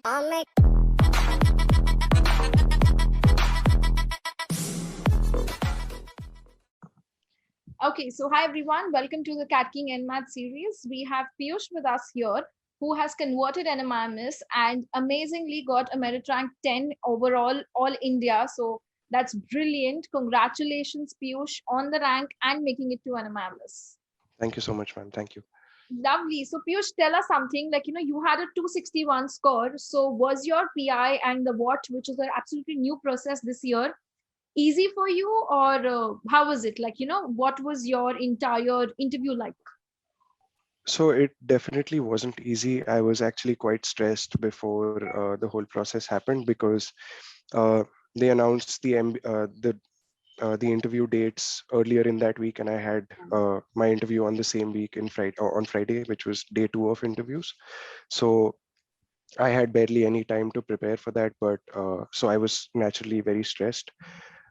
Okay, so hi everyone, welcome to the CATKing NMAT series. We have Piyush with us here, who has converted Nmims and amazingly got a merit rank 10 overall, all India. So that's brilliant. Congratulations, Piyush, on the rank and making it to Nmims. Thank you so much, ma'am. Thank you. Lovely. So Piyush, tell us something like, you had a 261 score. So was your PI and the WAT, which is an absolutely new process this year, easy for you, or how was it? Like, what was your entire interview like? So it definitely wasn't easy. I was actually quite stressed before the whole process happened because uh, they announced the interview dates earlier in that week, and I had my interview on the same week on Friday, which was day 2 of interviews. So I had barely any time to prepare for that, but so I was naturally very stressed.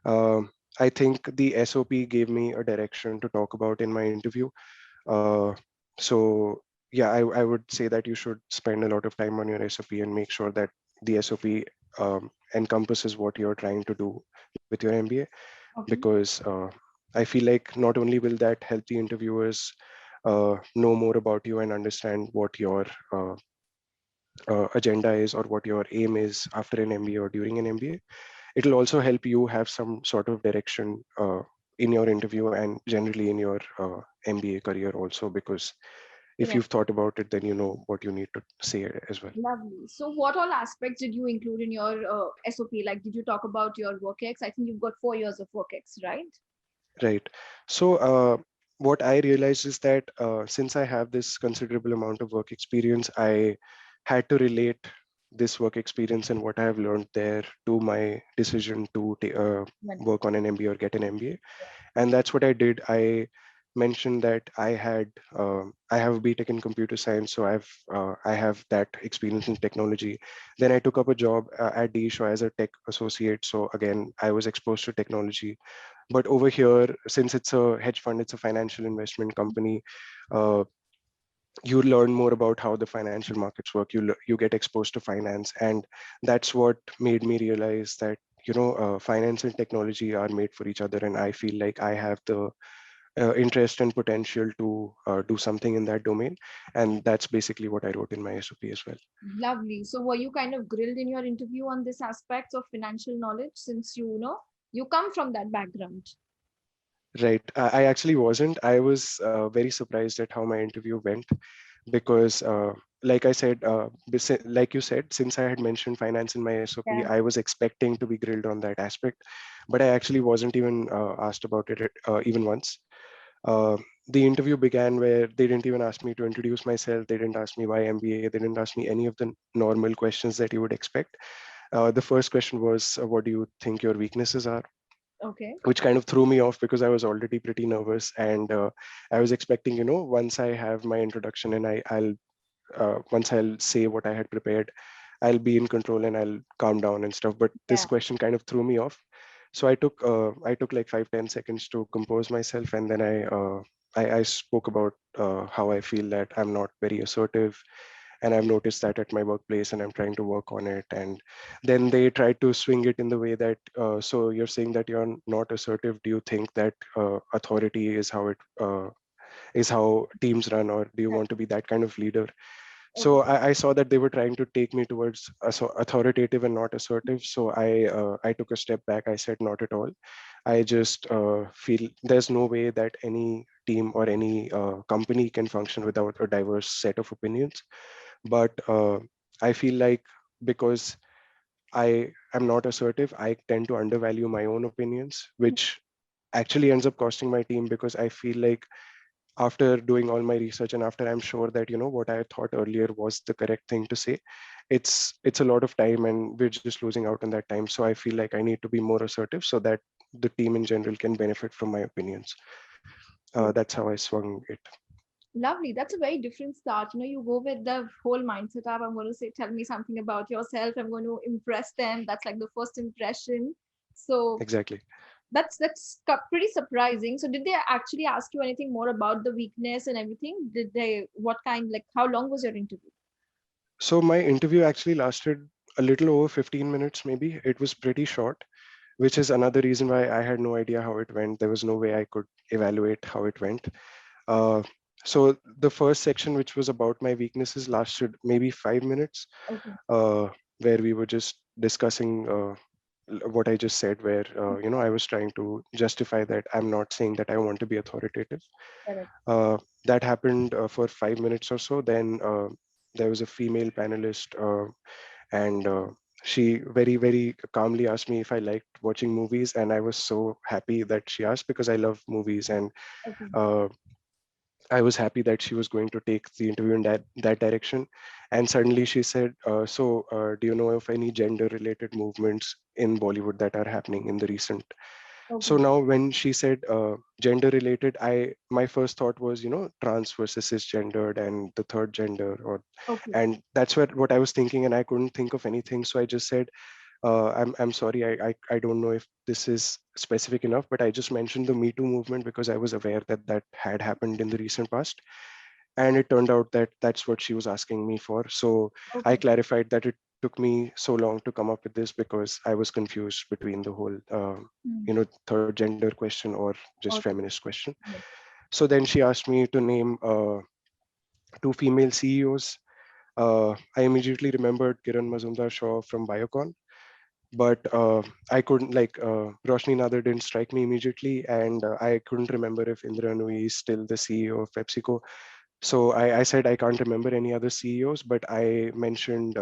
Um, I think the SOP gave me a direction to talk about in my interview. Uh, so yeah, I would say that you should spend a lot of time on your SOP and make sure that the SOP encompasses what you're trying to do with your MBA, Okay. because I feel like not only will that help the interviewers know more about you and understand what your agenda is or what your aim is after an MBA or during an MBA, it'll also help you have some sort of direction in your interview and generally in your MBA career also, because if Correct. you've thought about it, then you know what you need to say as well. Lovely. So what all aspects did you include in your SOP? Like, did you talk about your work ex? I think you've got 4 years of work ex, right? Right. So what I realized is that since I have this considerable amount of work experience, I had to relate this work experience and what I have learned there to my decision to Right. work on an MBA or get an MBA. And that's what I did. I mentioned that I have a BTech in computer science, so I have that experience in technology. Then I took up a job at DShaw as a tech associate. So again, I was exposed to technology. But over here, since it's a hedge fund, it's a financial investment company. Uh, you learn more about how the financial markets work. You get exposed to finance, and that's what made me realize that finance and technology are made for each other, and I feel like I have the interest and potential to do something in that domain, and that's basically what I wrote in my SOP as well. Lovely. So were you kind of grilled in your interview on this aspects of financial knowledge, since you come from that background? Right. I actually wasn't. I was very surprised at how my interview went, because like I said, like you said, since I had mentioned finance in my SOP, Yeah. I was expecting to be grilled on that aspect, but I actually wasn't even asked about it even once. Uh, the interview began where they didn't even ask me to introduce myself. They didn't ask me why MBA. They didn't ask me any of the normal questions that you would expect. The first question was, what do you think your weaknesses are? Okay. Which kind of threw me off because I was already pretty nervous, and I was expecting, once I have my introduction and once I'll say what I had prepared, I'll be in control and I'll calm down and stuff. But this Yeah. question kind of threw me off. So I took like 5-10 seconds to compose myself, and then I spoke about how I feel that I'm not very assertive, and I've noticed that at my workplace, and I'm trying to work on it. And then they tried to swing it in the way that, so you're saying that you're not assertive. Do you think that authority is how teams run, or do you want to be that kind of leader? So Okay. I saw that they were trying to take me towards authoritative and not assertive. So I took a step back. I said, not at all. I just feel there's no way that any team or any company can function without a diverse set of opinions. But I feel like, because I am not assertive, I tend to undervalue my own opinions, which actually ends up costing my team, because I feel like after doing all my research and after I'm sure that what I thought earlier was the correct thing to say, it's a lot of time and we're just losing out on that time. So I feel like I need to be more assertive so that the team in general can benefit from my opinions. That's how I swung it. Lovely. That's a very different start. You go with the whole mindset of, I'm going to say, tell me something about yourself. I'm going to impress them. That's like the first impression. So Exactly. that's pretty surprising. So did they actually ask you anything more about the weakness and everything? Did they, what kind, like how long was your interview? So my interview actually lasted a little over 15 minutes, maybe. It was pretty short, which is another reason why I had no idea how it went. There was no way I could evaluate how it went. Uh, so the first section, which was about my weaknesses, lasted maybe 5 minutes, Okay. uh, where we were just discussing what I just said, where I was trying to justify that I'm not saying that I want to be authoritative. Correct. Uh, that happened for 5 minutes or so. Then there was a female panelist, and she very calmly asked me if I liked watching movies, and I was so happy that she asked because I love movies, and Okay. uh, I was happy that she was going to take the interview in that direction. And suddenly she said, do you know of any gender-related movements in Bollywood that are happening in the recent? So Okay. now when she said gender-related, my first thought was, trans versus cisgendered and the third gender, Okay. and that's what I was thinking, and I couldn't think of anything. So I just said, I'm sorry, I don't know if this is specific enough, but I just mentioned the Me Too movement because I was aware that that had happened in the recent past. And it turned out that that's what she was asking me for. So I Okay. clarified that it took me so long to come up with this because I was confused between the whole, Hmm. third gender question or just Okay. feminist question. Yes. So then she asked me to name two female CEOs. I immediately remembered Kiran Mazumdar-Shaw from Biocon, but I couldn't Roshni Nadar didn't strike me immediately, and I couldn't remember if Indra Nooyi is still the CEO of PepsiCo. So I said I can't remember any other CEOs, but I mentioned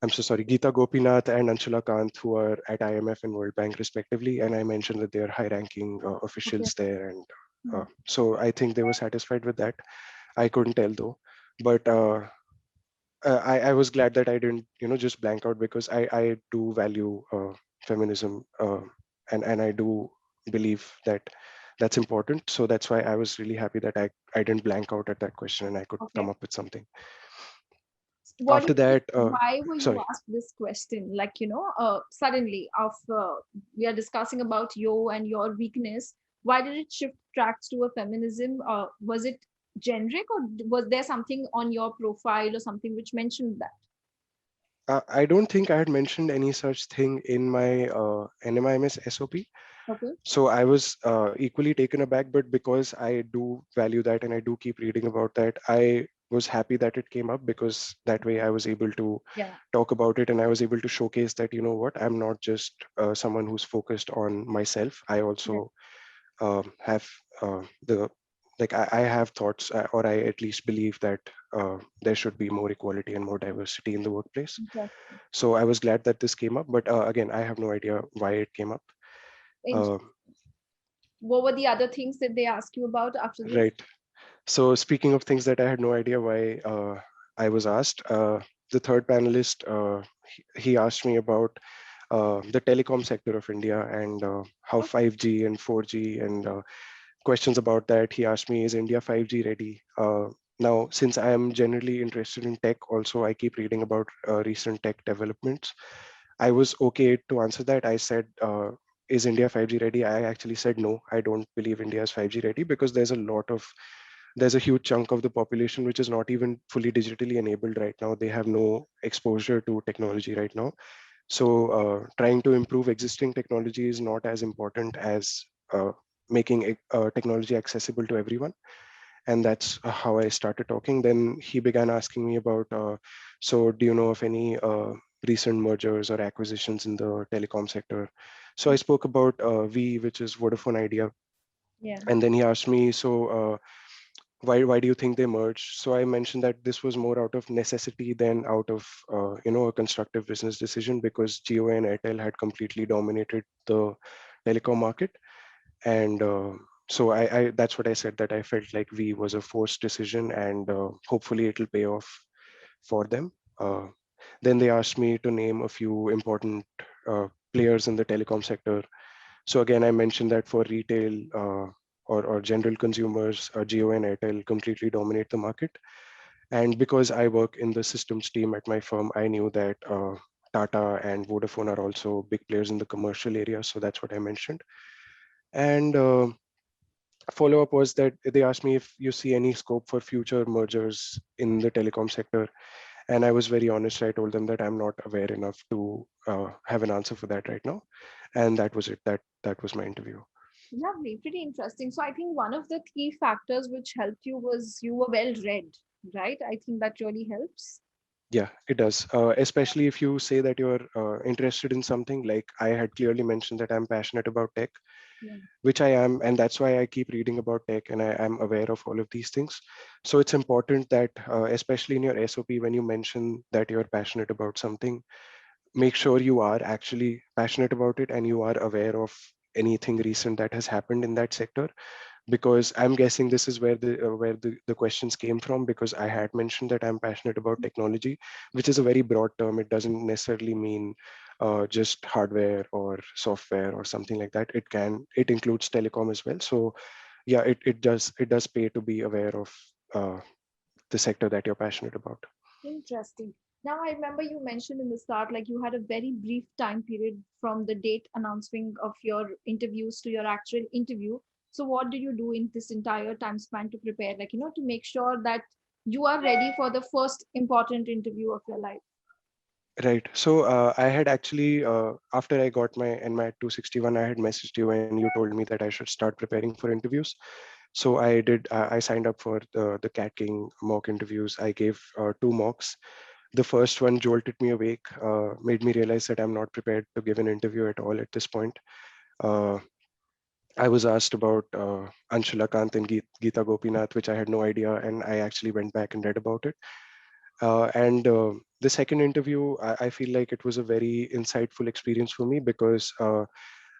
I'm so sorry, Geeta Gopinath and Anshula Kant, who are at IMF and World Bank respectively, and I mentioned that they are high-ranking Okay. officials there, and Hmm. so I think they were satisfied with that. I couldn't tell though, but I was glad that I didn't, just blank out because I do value feminism, and I do believe that that's important. So that's why I was really happy that I didn't blank out at that question and I could come Okay. up with something. What do After you think? that, Why were you sorry. asked this question? Like, suddenly, of we are discussing about you and your weakness. Why did it shift tracks to a feminism? Was it generic, or was there something on your profile or something which mentioned that? I don't think I had mentioned any such thing in my NMIMS SOP. Okay. So I was equally taken aback, but because I do value that and I do keep reading about that, I was happy that it came up because that way I was able to Yeah. talk about it and I was able to showcase that, I'm not just someone who's focused on myself. I Correct. also have the like I have thoughts, or I at least believe that there should be more equality and more diversity in the workplace. Exactly. So I was glad that this came up, but again, I have no idea why it came up. And Uh, what were the other things that they asked you about after this? right. So speaking of things that I had no idea why I was asked, the third panelist, he asked me about the telecom sector of India and how Okay. 5G and 4G and questions about that. He asked me, is India 5G ready? Now, since I am generally interested in tech, also I keep reading about recent tech developments. I was okay to answer that. I said, is India 5G ready? I actually said no, I don't believe India is 5G ready because there's a huge chunk of the population which is not even fully digitally enabled right now. They have no exposure to technology right now. So trying to improve existing technology is not as important as making technology accessible to everyone. And that's how I started talking. Then he began asking me about, so do you know of any recent mergers or acquisitions in the telecom sector? So I spoke about which is Vodafone Idea. Yeah. And then he asked me, so why do you think they merged? So I mentioned that this was more out of necessity than out of a constructive business decision because Jio and Airtel had completely dominated the telecom market, and so I that's what I said, that I felt like we was a forced decision, and hopefully it'll pay off for them. Then they asked me to name a few important players in the telecom sector. So again, I mentioned that for retail or general consumers, Jio and Airtel completely dominate the market. And because I work in the systems team at my firm, I knew that Tata and Vodafone are also big players in the commercial area. So that's what I mentioned. And follow-up was that they asked me if you see any scope for future mergers in the telecom sector. And I was very honest. I told them that I'm not aware enough to have an answer for that right now. And that was it. That was my interview. Lovely, pretty interesting. So I think one of the key factors which helped you was you were well read, right? I think that really helps. Yeah, it does. Especially if you say that you're interested in something, like I had clearly mentioned that I'm passionate about tech, Yeah. which I am, and that's why I keep reading about tech and I am aware of all of these things. So it's important that, especially in your SOP, when you mention that you're passionate about something, make sure you are actually passionate about it and you are aware of anything recent that has happened in that sector, because I'm guessing this is where the questions came from, because I had mentioned that I'm passionate about technology, which is a very broad term. It doesn't necessarily mean just hardware or software or something like that. It includes telecom as well. So yeah, it does pay to be aware of uh, the sector that you're passionate about. Interesting. Now, I remember you mentioned in the start, like you had a very brief time period from the date announcing of your interviews to your actual interview. So, what did you do in this entire time span to prepare, like, to make sure that you are ready for the first important interview of your life? Right. So I had actually, after I got my NMAT 261, I had messaged you and you told me that I should start preparing for interviews. So I did. I signed up for the CATKing mock interviews. I gave two mocks. The first one jolted me awake, made me realize that I'm not prepared to give an interview at all at this point. Uh, I was asked about Anshula Kant and Geeta Gopinath, which I had no idea, and I actually went back and read about it. And the second interview, I feel like it was a very insightful experience for me, because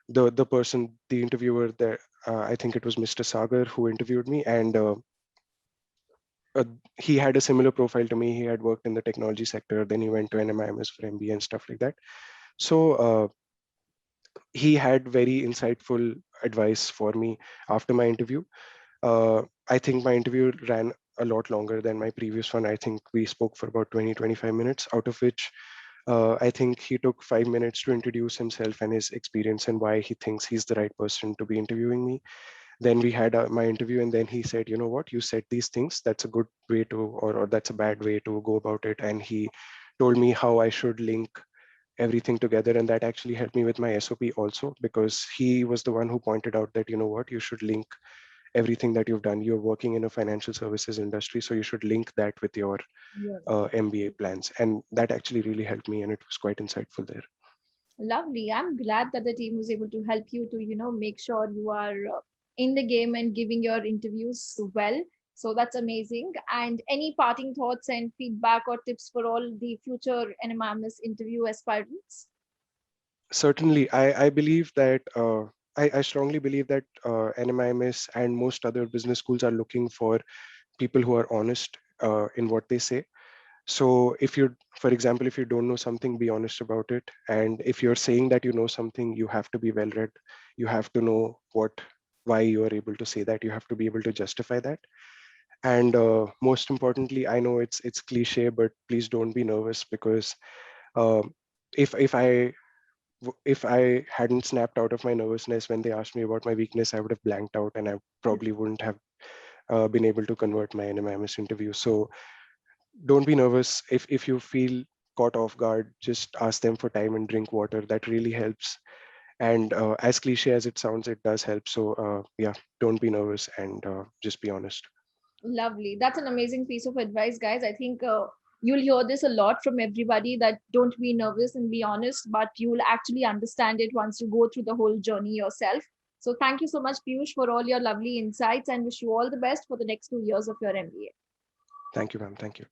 the person, the interviewer there, I think it was Mr. Sagar who interviewed me, and uh, he had a similar profile to me. He had worked in the technology sector, then he went to NMIMS for MBA and stuff like that. So he had very insightful advice for me after my interview. I think my interview ran a lot longer than my previous one. I think we spoke for about 20-25 minutes, out of which I think he took 5 minutes to introduce himself and his experience and why he thinks he's the right person to be interviewing me. Then we had my interview, and then he said, you know what, you said these things. That's a good way to, or that's a bad way to go about it. And he told me how I should link everything together. And that actually helped me with my SOP also, because he was the one who pointed out that, you know what, you should link everything that you've done. You're working in a financial services industry, so you should link that with your Yes. MBA plans. And that actually really helped me, and it was quite insightful there. Lovely. I'm glad that the team was able to help you to, make sure you are in the game and giving your interviews well. So that's amazing. And any parting thoughts and feedback or tips for all the future NMIMS interview aspirants? Certainly, I believe that I strongly believe that NMIMS and most other business schools are looking for people who are honest in what they say. So if you, for example, if you don't know something, be honest about it. And if you're saying that you know something, you have to be well read. You have to know why you are able to say that. You have to be able to justify that. And most importantly, I know it's cliche, but please don't be nervous, because um, if I hadn't snapped out of my nervousness when they asked me about my weakness, I would have blanked out, and I probably wouldn't have been able to convert my NMIMS interview. So don't be nervous. If you feel caught off guard, just ask them for time and drink water. That really helps. And as cliche as it sounds, it does help. So yeah, don't be nervous, and just be honest. Lovely. That's an amazing piece of advice, guys. I think you'll hear this a lot from everybody, that don't be nervous and be honest, but you'll actually understand it once you go through the whole journey yourself. So thank you so much, Piyush, for all your lovely insights, and wish you all the best for the next 2 years of your MBA. Thank you, ma'am. Thank you.